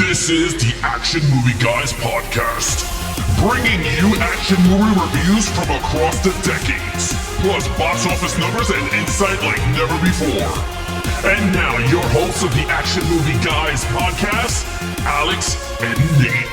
This is the Action Movie Guys podcast, bringing you action movie reviews from across the decades, plus box office numbers and insight like never before. And now, your hosts of the Action Movie Guys podcast, Alex and Nate.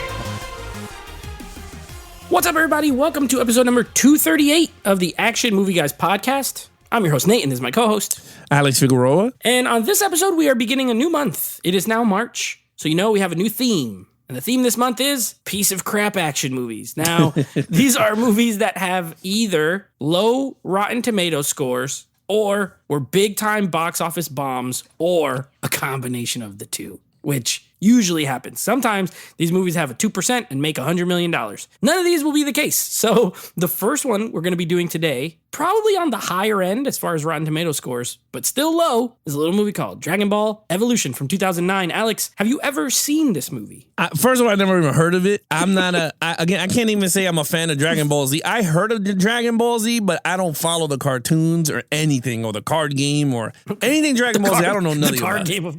What's up, everybody? Welcome to episode number 238 of the Action Movie Guys podcast. I'm your host, Nate, and this is my co-host, Alex Figueroa. And on this episode, we are beginning a new month. It is now March. So we have a new theme. And the theme this month is piece of crap action movies. Now, these are movies that have either low Rotten Tomato scores or were big-time box office bombs or a combination of the two, which usually happens. Sometimes these movies have a 2% and make $100 million. None of these will be the case. So the first one we're going to be doing today, probably on the higher end as far as Rotten Tomato scores, but still low, is a little movie called Dragonball Evolution from 2009. Alex, have you ever seen this movie? First of all, I never even heard of it. I'm not I can't even say I'm a fan of Dragon Ball Z. I heard of the Dragon Ball Z, but I don't follow the cartoons or anything or the card game or anything Dragon Ball Z. I don't know nothing about the card game of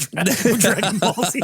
Dragon Ball Z.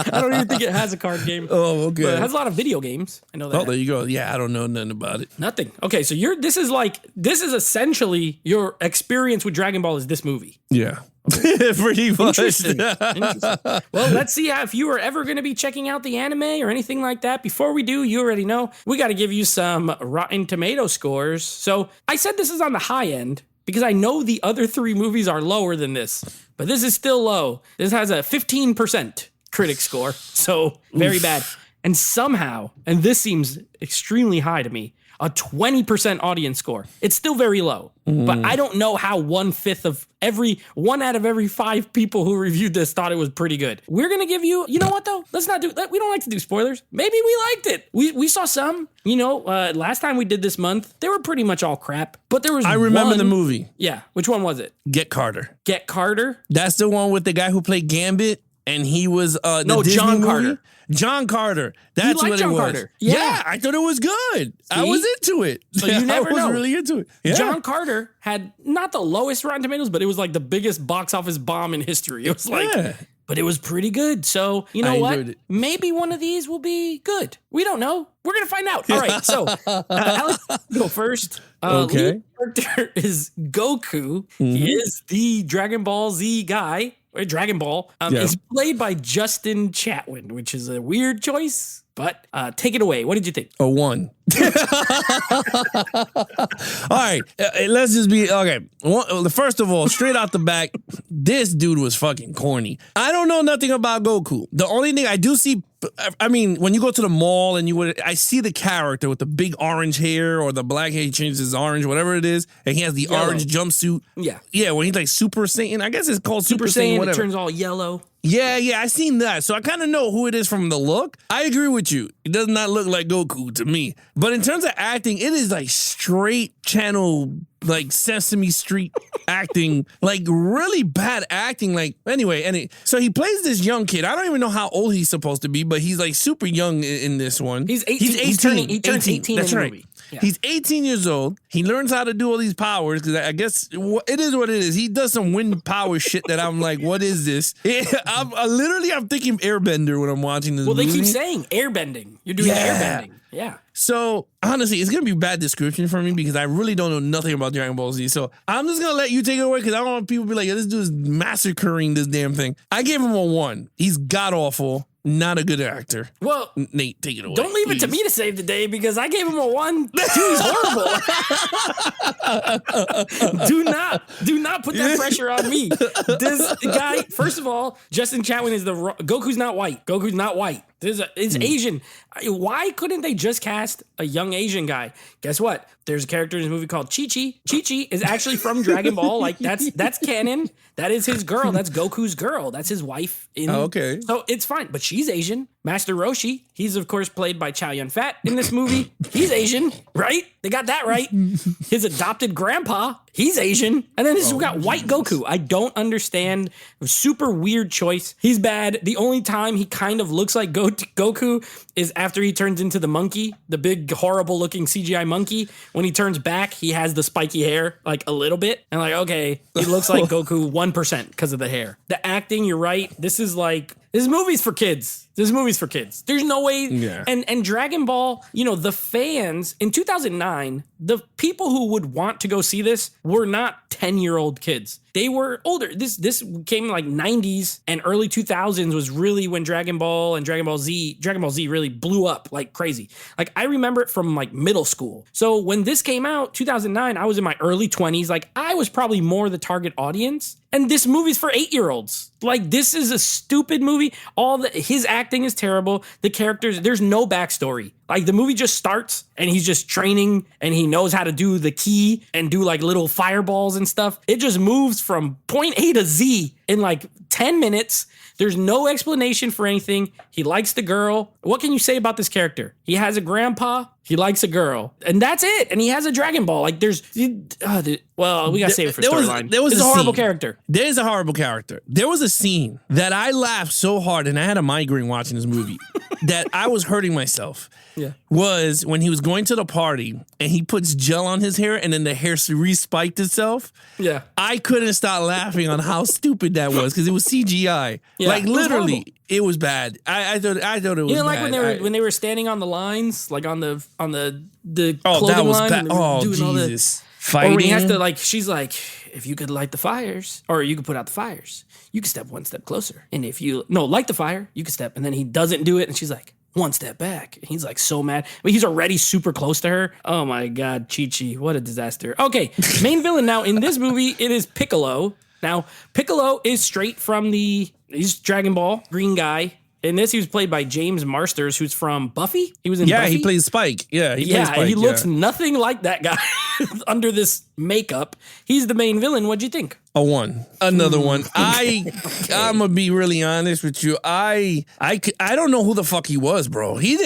I don't even think it has a card game. Oh, okay. But it has a lot of video games. I know that. Oh, there you go. Yeah, I don't know nothing about it. Nothing. Okay, so this is essentially your experience with Dragon Ball is this movie. Yeah. Pretty much. Interesting. Well, let's see if you are ever going to be checking out the anime or anything like that. Before we do, you already know, we got to give you some Rotten Tomato scores. So I said this is on the high end because I know the other three movies are lower than this, but this is still low. This has a 15% critic score, so very bad. And somehow, and this seems extremely high to me, a 20% audience score. It's still very low, but I don't know how 1/5 of one out of every 5 people who reviewed this thought it was pretty good. We're going to give you know what though? Let's not do that. We don't like to do spoilers. Maybe we liked it. We saw some, last time we did this month, they were pretty much all crap, but there was I remember the movie. Yeah. Which one was it? Get Carter. Get Carter? That's the one with the guy who played Gambit. And he was the Disney John movie? Carter. John Carter. That's what John it was. Carter. Yeah, I thought it was good. See? I was into it. So you never know. I was really into it. Yeah. John Carter had not the lowest Rotten Tomatoes, but it was like the biggest box office bomb in history. It was but it was pretty good. So you know what? It. Maybe one of these will be good. We don't know. We're gonna find out. All right. So Alex, go first. Okay. Lead character is Goku. He is the Dragon Ball Z guy. Or Dragon Ball, is played by Justin Chatwin, which is a weird choice, but take it away. What did you think? A 1. All right, let's just be, okay. First of all, straight out the back, this dude was fucking corny. I don't know nothing about Goku. The only thing I do see, I mean, when you go to the mall and I see the character with the big orange hair or the black hair, he changes his orange, whatever it is, and he has the orange jumpsuit. Yeah. Yeah, when he's like Super Saiyan, I guess it's called Super Saiyan, whatever. It turns all yellow. Yeah, I seen that. So I kind of know who it is from the look. I agree with you. It does not look like Goku to me. But in terms of acting, it is like straight channel, like Sesame Street acting, like really bad acting. Like, anyway, so he plays this young kid. I don't even know how old he's supposed to be, but he's like super young in this one. He's 18. He turns 18 That's in the right. movie. Yeah. He's 18 years old. He learns how to do all these powers because I guess it is what it is. He does some wind power shit that I'm like, what is this? I'm thinking airbender when I'm watching this movie. Well, they keep saying airbending. You're doing airbending. Yeah. So, honestly, it's going to be bad description for me because I really don't know nothing about Dragon Ball Z. So, I'm just going to let you take it away because I don't want people to be like, yeah, this dude's massacring this damn thing. I gave him a 1. He's god-awful. Not a good actor. Well, Nate, take it away. Don't leave it to me to save the day because I gave him a 1. Dude, he's horrible. do not put that pressure on me. This guy, first of all, Justin Chatwin is Goku's not white. Goku's not white. It's Asian. Why couldn't they just cast a young Asian guy? Guess what? There's a character in this movie called Chi-Chi. Chi-Chi is actually from Dragon Ball. Like that's canon. That is his girl. That's Goku's girl. That's his wife. Okay. So it's fine. But she's Asian. Master Roshi, he's of course played by Chow Yun-Fat in this movie. He's Asian, right? They got that right. His adopted grandpa, he's Asian. And then we got white Goku. I don't understand. Super weird choice. He's bad. The only time he kind of looks like Goku is after he turns into the monkey, the big horrible looking CGI monkey. When he turns back, he has the spiky hair like a little bit. And like, okay, he looks like Goku 1% because of the hair. The acting, you're right. This is like This movie's for kids. There's no way. Yeah. And Dragon Ball, the fans in 2009, the people who would want to go see this were not 10-year-old kids. They were older. This came in like 90s and early 2000s was really when Dragon Ball and Dragon Ball Z really blew up like crazy. Like I remember it from like middle school. So when this came out, 2009, I was in my early 20s. Like I was probably more the target audience. And this movie's for 8-year-olds. Like this is a stupid movie. His acting is terrible. The characters, there's no backstory. Like the movie just starts and he's just training and he knows how to do the key and do like little fireballs and stuff. It just moves from point A to Z in like 10 minutes. There's no explanation for anything. He likes the girl. What can you say about this character? He has a grandpa. He likes a girl. And that's it. And he has a Dragon Ball. Like we got to save it for storyline. It's a horrible character. There's a horrible character. There was a scene that I laughed so hard and I had a migraine watching this movie that I was hurting myself. Yeah. Was when he was going to the party and he puts gel on his hair and then the hair re-spiked itself. Yeah. I couldn't stop laughing on how stupid that was because it was CGI. Yeah, like literally, it was bad. I thought it was like bad. when they were standing on the lines, like on the clothing that was line. bad. Oh, Jesus. Fighting. Or when he has to she's like, if you could light the fires, or you could put out the fires, you could step one step closer. And if you light the fire, you could step. And then he doesn't do it, and she's like, one step back. And he's like so mad. But he's already super close to her. Oh my God, Chi-Chi, what a disaster. Okay, main villain now in this movie, it is Piccolo. Now, Piccolo is straight from he's Dragon Ball, green guy. In this, he was played by James Marsters, who's from Buffy. He was in Buffy. Yeah, he plays Spike. Yeah, he plays Spike. He looks nothing like that guy under this makeup. He's the main villain. What'd you think? A one. Another one. I'm gonna be really honest with you. I don't know who the fuck he was, bro. He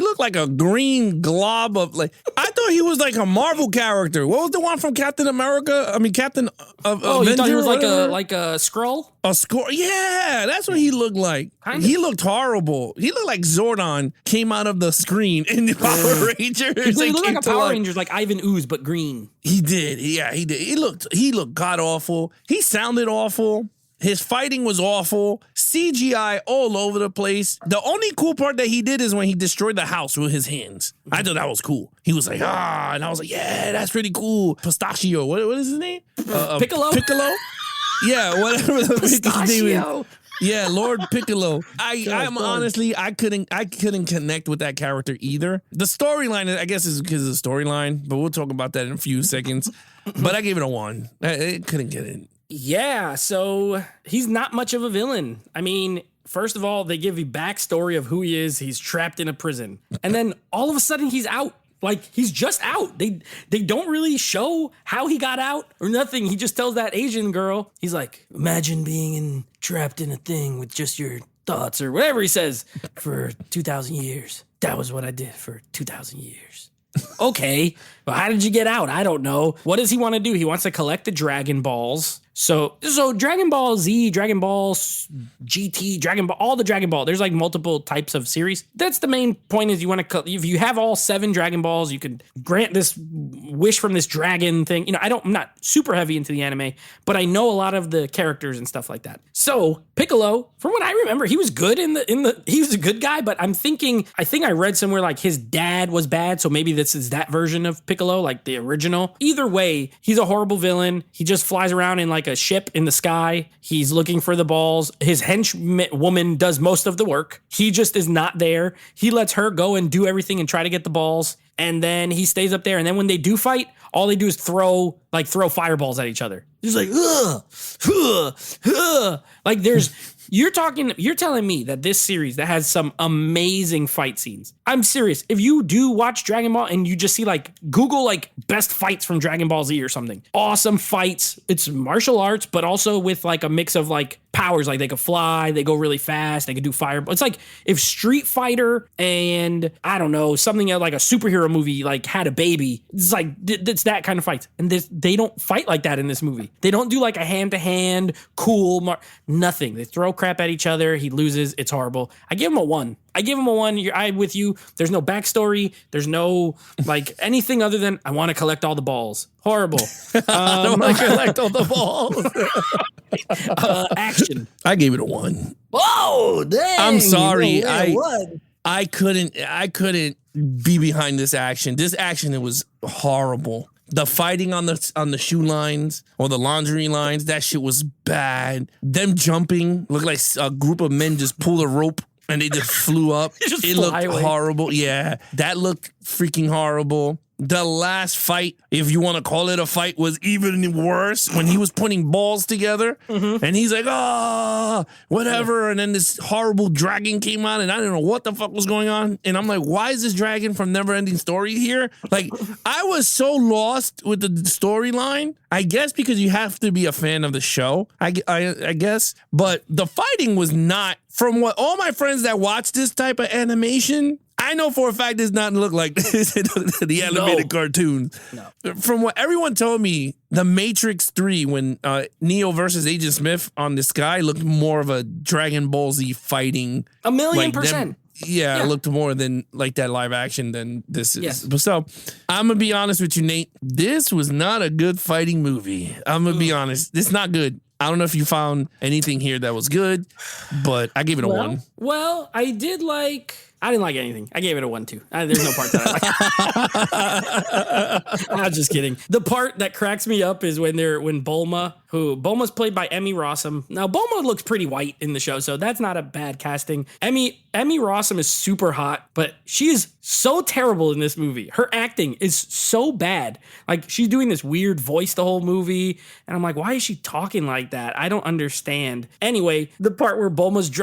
looked like a green glob of I thought he was like a Marvel character. What was the one from Captain America? I mean Captain of Oh, Avenger, you thought he was like a Skrull? A score. Yeah, that's what he looked like. He looked horrible. He looked like Zordon came out of the screen in the Power Rangers. He looked like a Power Rangers, like Ivan Ooze, but green. He did. Yeah, he did. He looked god awful. He sounded awful. His fighting was awful. CGI all over the place. The only cool part that he did is when he destroyed the house with his hands. I thought that was cool. He was like, and I was like, yeah, that's pretty cool. Pistachio. What is his name? Piccolo? Piccolo? Yeah, whatever the Pistachio. Yeah, Lord Piccolo. Honestly, I couldn't connect with that character either. The storyline, I guess, is because of the storyline, but we'll talk about that in a few seconds. But I gave it a 1. I couldn't get it. Yeah, so he's not much of a villain. I mean, first of all, they give you backstory of who he is. He's trapped in a prison. And then all of a sudden he's out. Like, he's just out. They don't really show how he got out or nothing. He just tells that Asian girl, he's like, imagine being trapped in a thing with just your thoughts or whatever he says for 2,000 years. That was what I did for 2,000 years. Okay, but how did you get out? I don't know. What does he want to do? He wants to collect the Dragon Balls. So Dragon Ball Z, Dragon Ball GT, Dragon Ball, all the Dragon Ball. There's like multiple types of series. That's the main point is you want to, if you have all 7 Dragon Balls, you can grant this wish from this dragon thing. You know, I'm not super heavy into the anime, but I know a lot of the characters and stuff like that. So Piccolo, from what I remember, he was good he was a good guy, but I think I read somewhere like his dad was bad. So maybe this is that version of Piccolo, like the original. Either way, he's a horrible villain. He just flies around in like a ship in the sky. He's looking for the balls. His henchwoman does most of the work. He just is not there. He lets her go and do everything and try to get the balls. And then he stays up there. And then when they do fight, all they do is throw fireballs at each other. He's like, like you're telling me that this series that has some amazing fight scenes. I'm serious. If you do watch Dragon Ball and you just see Google best fights from Dragon Ball Z or something. Awesome fights. It's martial arts, but also with a mix of powers. Like they could fly, they go really fast, they could do fire. It's like if Street Fighter and I don't know, something like a superhero movie had a baby. It's that kind of fight. And they don't fight like that in this movie. They don't do a hand-to-hand, cool, nothing. They throw crap at each other. He loses. It's horrible. I give him a 1. I'm with you. There's no backstory. There's no anything other than I want to collect all the balls. Horrible. I want to collect all the balls. Action. I gave it a 1. Oh, dang. I'm sorry. No way, what? I couldn't be behind this action. This action, it was horrible. The fighting on the shoe lines or the laundry lines, that shit was bad. Them jumping looked like a group of men just pulled a rope and they just flew up. It looked horrible. Yeah, that looked freaking horrible. The last fight, if you want to call it a fight, was even worse when he was putting balls together and he's like, oh, whatever. And then this horrible dragon came out and I didn't know what the fuck was going on. And I'm like, why is this dragon from Neverending Story here? Like, I was so lost with the storyline. I guess because you have to be a fan of the show, I guess. But the fighting was not, from what all my friends that watch this type of animation, I know for a fact does not look like the animated cartoons. No. From what everyone told me, The Matrix 3, when Neo versus Agent Smith on the sky looked more of a Dragon Ball Z fighting. 1,000,000%. It looked more than like that live action than this is. Yes. So I'm going to be honest with you, Nate. This was not a good fighting movie. I'm going to be honest. It's not good. I don't know if you found anything here that was good, but I gave it a 1. Well, I didn't like anything. I gave it a 1 too. There's no part that I like. I'm just kidding. The part that cracks me up is when Bulma's played by Emmy Rossum. Now Bulma looks pretty white in the show, so that's not a bad casting. Emmy Rossum is super hot, but she is so terrible in this movie. Her acting is so bad. Like, she's doing this weird voice the whole movie, and I'm like, why is she talking like that? I don't understand. Anyway, the part where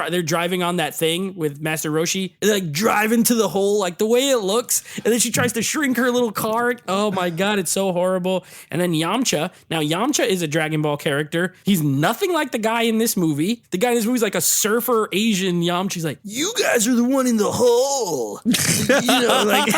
they're driving on that thing with Master Roshi, like driving to the hole, like the way it looks, and then she tries to shrink her little car. Oh my god, it's so horrible. And then Yamcha. Now Yamcha is a Dragon Ball character. He's nothing like the guy in this movie. The guy in this movie is like a surfer Asian Yamcha. He's like, you guys are the one in the hole. You know, like,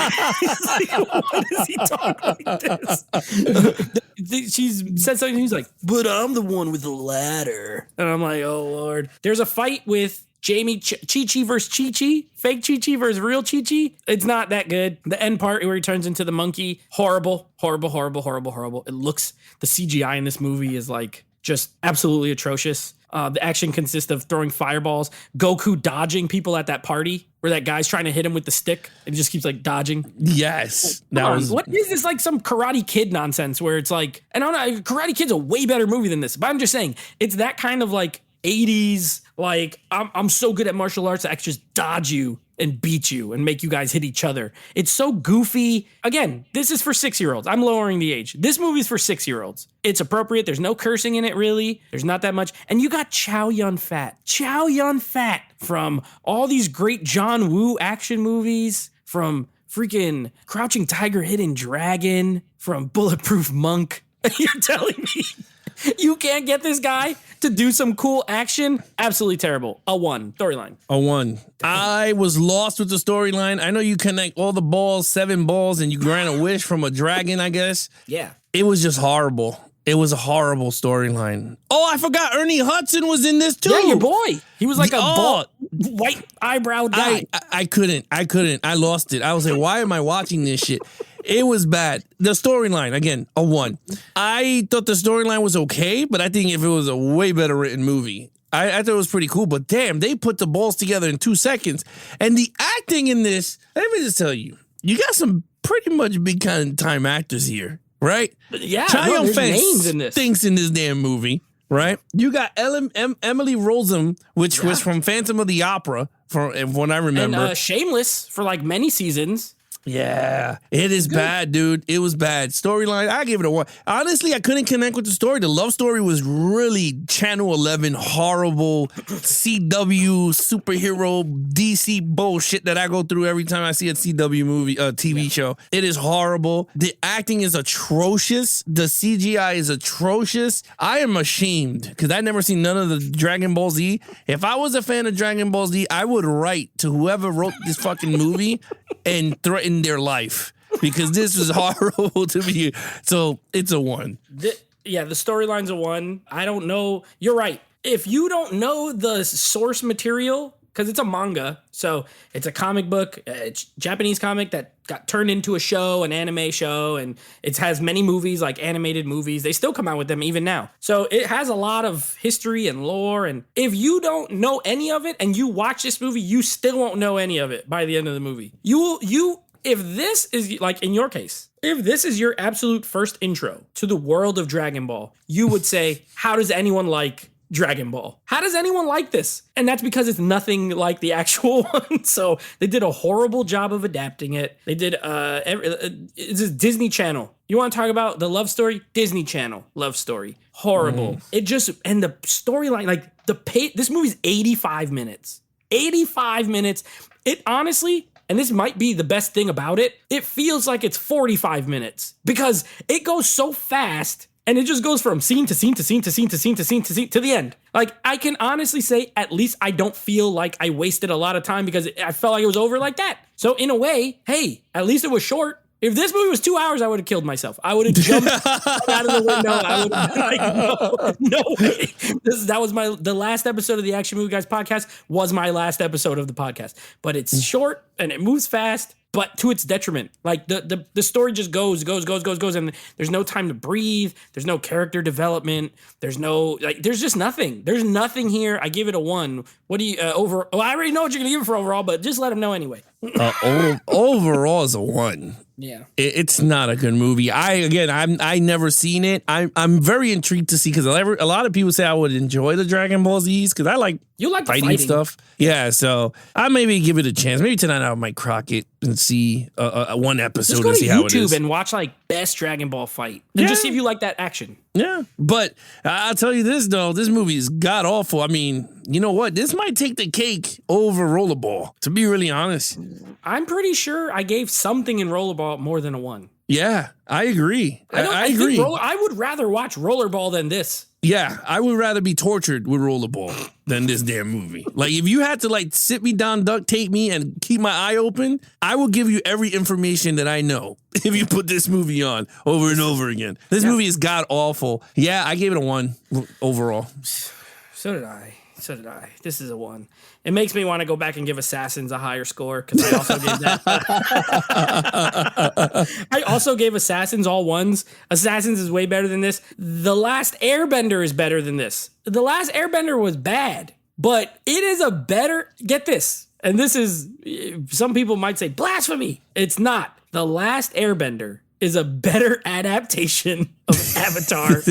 what is he talking like this? She said something. He's like, but I'm the one with the ladder. And I'm like, oh Lord. There's a fight with Jamie Chi-Chi versus Chi-Chi. Fake Chi-Chi versus real Chi-Chi. It's not that good. The end part where he turns into the monkey. Horrible. It looks, the CGI in this movie is like just absolutely atrocious. The action consists of throwing fireballs, Goku dodging people at that party where that guy's trying to hit him with the stick and he just keeps like dodging. Yes. What is this, like some Karate Kid nonsense where it's like, and I don't know, Karate Kid's a way better movie than this, but I'm just saying it's that kind of like 80s, like I'm so good at martial arts that I can just dodge you and beat you and make you guys hit each other. It's so goofy. Again, this is for 6-year-olds. I'm lowering the age. This movie's for 6-year-olds. It's appropriate. There's no cursing in it, really. There's not that much. And you got Chow Yun-Fat. Chow Yun-Fat from all these great John Woo action movies, from freaking Crouching Tiger, Hidden Dragon, from Bulletproof Monk. You're telling me you can't get this guy to do some cool action? Absolutely terrible. A 1. Storyline. A 1. I was lost with the storyline. I know you connect all the balls, 7 balls, and you grant a wish from a dragon, I guess. Yeah. It was just horrible. It was a horrible storyline. Oh, I forgot Ernie Hudson was in this too. Yeah, your boy. He was like a bald, white eyebrow guy. I couldn't. I lost it. I was like, why am I watching this shit? It was bad. The storyline, again, a 1. I thought the storyline was okay, but I think if it was a way better written movie, I thought it was pretty cool. But damn, they put the balls together in 2 seconds. And the acting in this, let me just tell you, you got some pretty much big kind of time actors here, right? Yeah, Chow Yun-Fat names in this. Stinks in this damn movie, right? You got Emily Rossum, which was from Phantom of the Opera, from what I remember. And Shameless for like many seasons. Yeah, it is bad, dude. It was bad. Storyline, I give it a 1. Honestly, I couldn't connect with the story. The love story was really Channel 11 horrible CW superhero DC bullshit that I go through every time I see a CW movie, TV show. It is horrible. The acting is atrocious. The CGI is atrocious. I am ashamed because I never seen none of the Dragon Ball Z. If I was a fan of Dragon Ball Z, I would write to whoever wrote this fucking movie and threaten their life because this is horrible to me. So it's a 1. The storyline's a 1. I don't know. You're right. If you don't know the source material because it's a manga. So it's a comic book. It's Japanese comic that got turned into a show, an anime show, and it has many movies, like animated movies. They still come out with them even now. So it has a lot of history and lore. And if you don't know any of it and you watch this movie, you still won't know any of it by the end of the movie. If this is, like in your case, if this is your absolute first intro to the world of Dragon Ball, you would say, how does anyone like Dragon Ball? How does anyone like this? And that's because it's nothing like the actual one. So they did a horrible job of adapting it. They did, it's a Disney Channel. You want to talk about the love story? Disney Channel love story. Horrible. It just, and the storyline, like this movie's 85 minutes. 85 minutes. It honestly, and this might be the best thing about it, it feels like it's 45 minutes because it goes so fast and it just goes from scene to scene to scene to scene to scene to scene to scene to the end. Like, I can honestly say, at least I don't feel like I wasted a lot of time because I felt like it was over like that. So in a way, hey, at least it was short. If this movie was 2 hours, I would have killed myself. I would have jumped out of the window. I would have been like, no way. That was the last episode of the Action Movie Guys podcast was my last episode of the podcast. But it's short and it moves fast, but to its detriment. Like the story just goes, and there's no time to breathe. There's no character development. There's just nothing. There's nothing here. I give it a 1. What do you over? Well, I already know what you're gonna give it for overall, but just let them know anyway. Overall is a 1. Yeah, it's not a good movie. I never seen it. I'm very intrigued to see because a lot of people say I would enjoy the Dragon Ball Z's because I like fighting stuff. Yeah, so I maybe give it a chance. Maybe tonight I might crock it and see one episode just go and see how it is. Just go to YouTube and watch like best Dragon Ball fight and just see if you like that action. Yeah, but I'll tell you this though, this movie is god awful. I mean, you know what? This might take the cake over Rollerball. To be really honest, I'm pretty sure I gave something in Rollerball more than a 1. Yeah, I agree. I agree. I would rather watch Rollerball than this. Yeah, I would rather be tortured with Rollerball than this damn movie. Like, if you had to, like, sit me down, duct tape me, and keep my eye open, I will give you every information that I know if you put this movie on over and over again. This movie is god-awful. Yeah, I gave it a 1 overall. So did I. This is a 1. It makes me want to go back and give Assassins a higher score because I also gave that. I also gave Assassins all 1s. Assassins is way better than this. The Last Airbender is better than this. The Last Airbender was bad, but it is a better, get this, and this is, some people might say blasphemy. It's not. The Last Airbender is a better adaptation of Avatar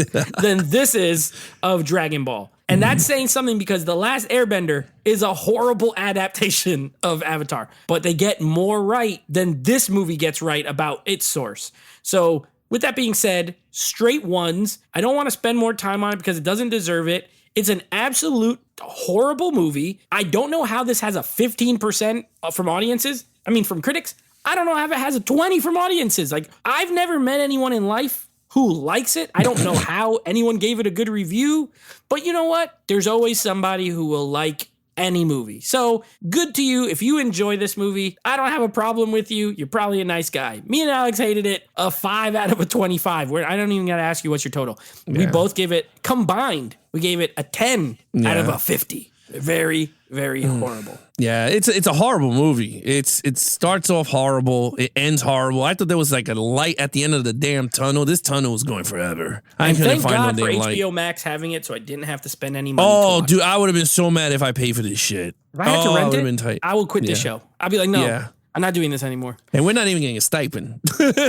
than this is of Dragon Ball. And that's saying something because The Last Airbender is a horrible adaptation of Avatar, but they get more right than this movie gets right about its source. So with that being said, straight 1s. I don't want to spend more time on it because it doesn't deserve it. It's an absolute horrible movie. I don't know how this has a 15% from audiences. I mean, from critics. I don't know how it has a 20 from audiences. Like, I've never met anyone in life who likes it. I don't know how anyone gave it a good review, but you know what? There's always somebody who will like any movie. So good to you. If you enjoy this movie, I don't have a problem with you. You're probably a nice guy. Me and Alex hated it. A 5 out of a 25. Where I don't even got to ask you what's your total. Yeah. We both gave it combined. We gave it a 10 out of a 50. Very, very horrible. Yeah, it's a horrible movie. It starts off horrible. It ends horrible. I thought there was like a light at the end of the damn tunnel. This tunnel was going forever. I couldn't find no damn light. Thank God for HBO Max having it, so I didn't have to spend any money. Oh, dude, I would have been so mad if I paid for this shit. If I had to rent it, I would quit this show. I'd be like, no. Yeah. I'm not doing this anymore. And we're not even getting a stipend. Exactly.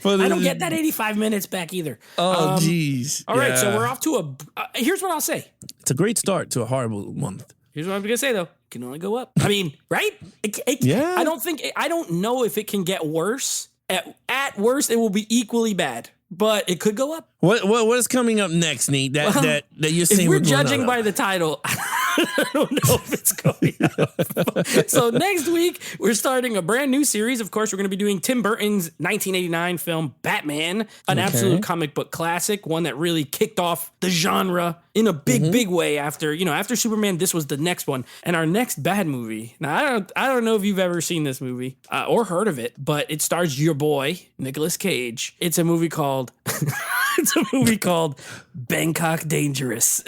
I don't get that 85 minutes back either. Oh, jeez. All right, so we're off to here's what I'll say. It's a great start to a horrible month. Here's what I'm going to say, though. It can only go up. I mean, right? Yeah. I don't know if it can get worse. At worst, it will be equally bad. But it could go up. What is coming up next, Nate? That you're saying if we're judging by the title, I don't know if it's going up. So next week, we're starting a brand new series. Of course, we're going to be doing Tim Burton's 1989 film Batman, an absolute comic book classic, one that really kicked off the genre in a big way after Superman. This was the next one. And our next bad movie. Now, I don't know if you've ever seen this movie or heard of it, but it stars your boy, Nicolas Cage. It's a movie called It's a movie called Bangkok Dangerous.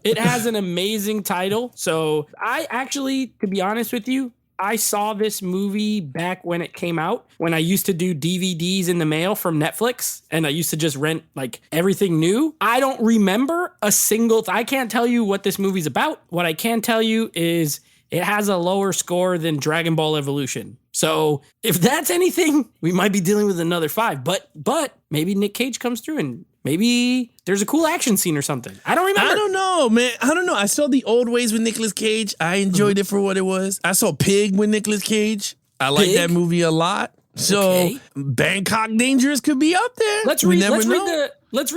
It has an amazing title. So I actually, to be honest with you, I saw this movie back when it came out, when I used to do DVDs in the mail from Netflix, and I used to just rent like everything new. I don't remember a single, I can't tell you what this movie's about. What I can tell you is it has a lower score than Dragon Ball Evolution. So if that's anything, we might be dealing with another 5, but maybe Nick Cage comes through and maybe there's a cool action scene or something. I don't remember. I don't know, man. I don't know. I saw The Old Ways with Nicolas Cage. I enjoyed it for what it was. I saw Pig with Nicolas Cage. I like that movie a lot. So Bangkok Dangerous could be up there. Let's read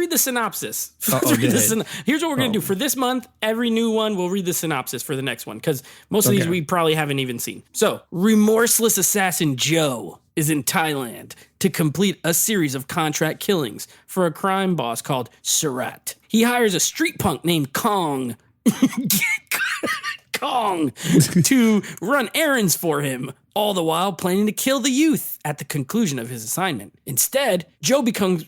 the synopsis. Here's what we're going to do. For this month, every new one, we'll read the synopsis for the next one, because most of these we probably haven't even seen. So, remorseless assassin Joe is in Thailand to complete a series of contract killings for a crime boss called Surat. He hires a street punk named Kong to run errands for him, all the while planning to kill the youth at the conclusion of his assignment. Instead, Joe becomes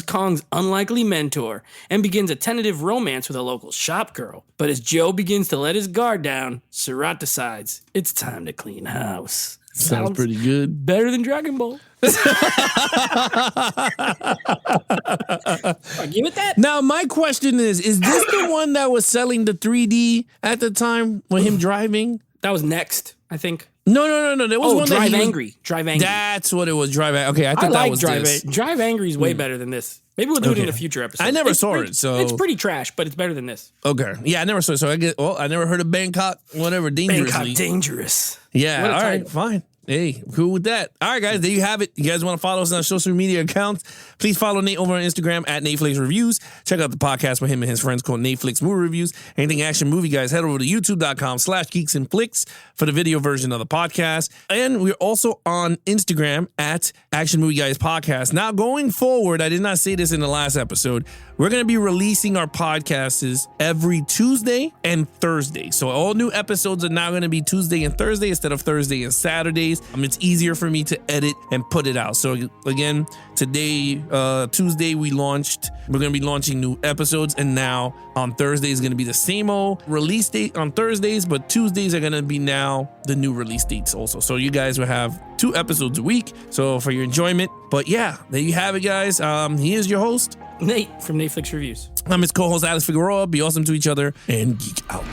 Kong's unlikely mentor and begins a tentative romance with a local shop girl. But as Joe begins to let his guard down, Surat decides it's time to clean house. Sounds pretty good. Better than Dragon Ball. I'll give it that. Now, my question is this the one that was selling the 3D at the time with him driving? That was Next, I think. No. There was one Drive that Angry. Drive Angry. That's what it was. Drive Angry. Okay, I thought that was this. Drive Angry is way better than this. Maybe we'll do it in a future episode. I never saw it, so it's pretty trash, but it's better than this. Okay, yeah, I never saw it. So I never heard of Bangkok, whatever, Dangerously. Bangkok Dangerous. Yeah, all right, fine. Hey, cool with that. All right, guys, there you have it. You guys want to follow us on our social media accounts? Please follow Nate over on Instagram at Nateflix Reviews. Check out the podcast with him and his friends called Nateflix Movie Reviews. Anything action movie, guys, head over to youtube.com/Geeks and Flicks for the video version of the podcast. And we're also on Instagram at Action Movie Guys Podcast. Now, going forward, I did not say this in the last episode, we're going to be releasing our podcasts every Tuesday and Thursday. So all new episodes are now going to be Tuesday and Thursday instead of Thursday and Saturdays. It's easier for me to edit and put it out. So again, today, Tuesday, we're going to be launching new episodes. And now on Thursday is going to be the same old release date on Thursdays, but Tuesdays are going to be now the new release dates also. So you guys will have 2 episodes a week. So for your enjoyment. But yeah, there you have it, guys. He is your host, Nate from Nateflix Reviews. I'm his co-host, Alex Figueroa. Be awesome to each other and geek out.